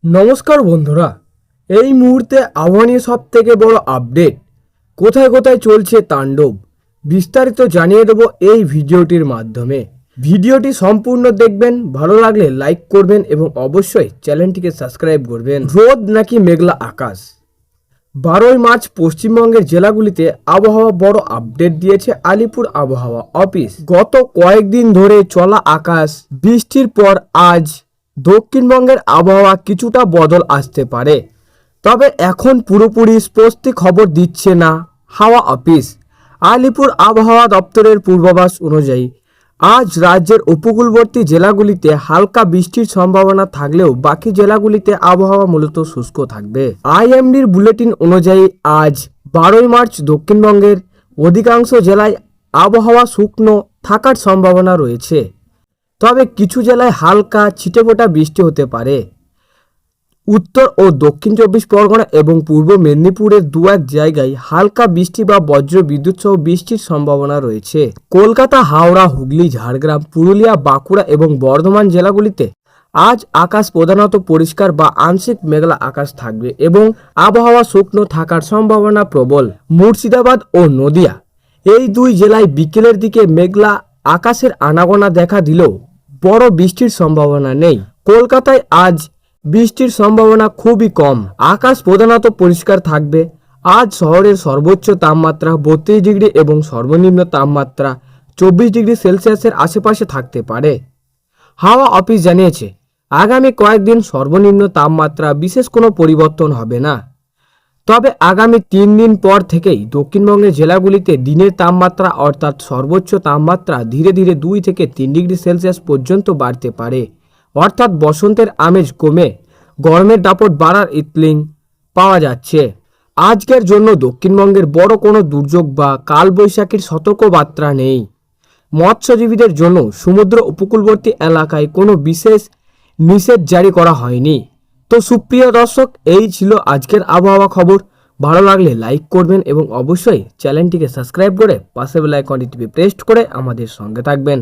নমস্কার বন্ধুরা, এই মুহূর্তে আবহাওয়া নিয়ে সব থেকে বড় আপডেট, কোথায় কোথায় চলছে তাণ্ডব, বিস্তারিত জানিয়ে দেব এই ভিডিওটির মাধ্যমে। ভিডিওটি সম্পূর্ণ দেখবেন, ভালো লাগলে লাইক করবেন এবং অবশ্যই চ্যানেলটিকে সাবস্ক্রাইব করবেন। রোদ নাকি মেঘলা আকাশ? 12ই মার্চ পশ্চিমবঙ্গের জেলাগুলিতে আবহাওয়া বড় আপডেট দিয়েছে আলিপুর আবহাওয়া অফিস। গত কয়েকদিন ধরে চলা আকাশ বৃষ্টির পর আজ দক্ষিণবঙ্গের আবহাওয়া কিছুটা বদল আসতে পারে, তবে এখন পুরোপুরি স্পষ্ট খবর দিচ্ছে না হাওয়া অফিস। আলিপুর আবহাওয়া দপ্তরের পূর্বাভাস অনুযায়ী আজ রাজ্যের উপকূলবর্তী জেলাগুলিতে হালকা বৃষ্টির সম্ভাবনা থাকলেও বাকি জেলাগুলিতে আবহাওয়া মূলত শুষ্ক থাকবে। আইএমডির বুলেটিন অনুযায়ী আজ 12ই মার্চ দক্ষিণবঙ্গের অধিকাংশ জেলায় আবহাওয়া শুকনো থাকার সম্ভাবনা রয়েছে, তবে কিছু জেলায় হালকা ছিটেফোঁটা বৃষ্টি হতে পারে। উত্তর ও দক্ষিণ 24 পরগনা এবং পূর্ব মেদিনীপুরের দু এক জায়গায় হালকা বৃষ্টি বা বজ্র বিদ্যুৎ সহ বৃষ্টির সম্ভাবনা রয়েছে। কলকাতা, হাওড়া, হুগলি, ঝাড়গ্রাম, পুরুলিয়া, বাঁকুড়া এবং বর্ধমান জেলাগুলিতে আজ আকাশ প্রধানত পরিষ্কার বা আংশিক মেঘলা আকাশ থাকবে এবং আবহাওয়া শুকনো থাকার সম্ভাবনা প্রবল। মুর্শিদাবাদ ও নদিয়া এই দুই জেলায় বিকেলের দিকে মেঘলা আকাশের আনাগোনা দেখা দিলেও বড় বৃষ্টির সম্ভাবনা নেই। কলকাতায় আজ বৃষ্টির সম্ভাবনা খুবই কম, আকাশ প্রধানত পরিষ্কার থাকবে। আজ শহরের সর্বোচ্চ তাপমাত্রা 32 ডিগ্রি এবং সর্বনিম্ন তাপমাত্রা 24 ডিগ্রি সেলসিয়াসের আশেপাশে থাকতে পারে। হাওয়া অফিস জানিয়েছে আগামী কয়েকদিন সর্বনিম্ন তাপমাত্রা বিশেষ কোনো পরিবর্তন হবে না, তবে আগামী 3 দিন পর থেকেই দক্ষিণবঙ্গের জেলাগুলিতে দিনের তাপমাত্রা অর্থাৎ সর্বোচ্চ তাপমাত্রা ধীরে ধীরে 2 থেকে 3 ডিগ্রি সেলসিয়াস পর্যন্ত বাড়তে পারে, অর্থাৎ বসন্তের আমেজ কমে গরমের দাপট বাড়ার ইঙ্গিত পাওয়া যাচ্ছে। আজকের জন্য দক্ষিণবঙ্গের বড় কোনো দুর্যোগ বা কালবৈশাখীর সতর্কবার্তা নেই। মৎস্যজীবীদের জন্য সমুদ্র উপকূলবর্তী এলাকায় কোনো বিশেষ নিষেধ জারি করা হয়নি। তো সুপ্রিয় দর্শক, এই ছিল আজকের আবহাওয়া খবর। ভালো লাগলে লাইক করবেন এবং অবশ্যই চ্যানেলটিকে সাবস্ক্রাইব করে পাশে বেল আইকনটি প্রেস করে আমাদের সঙ্গে থাকবেন।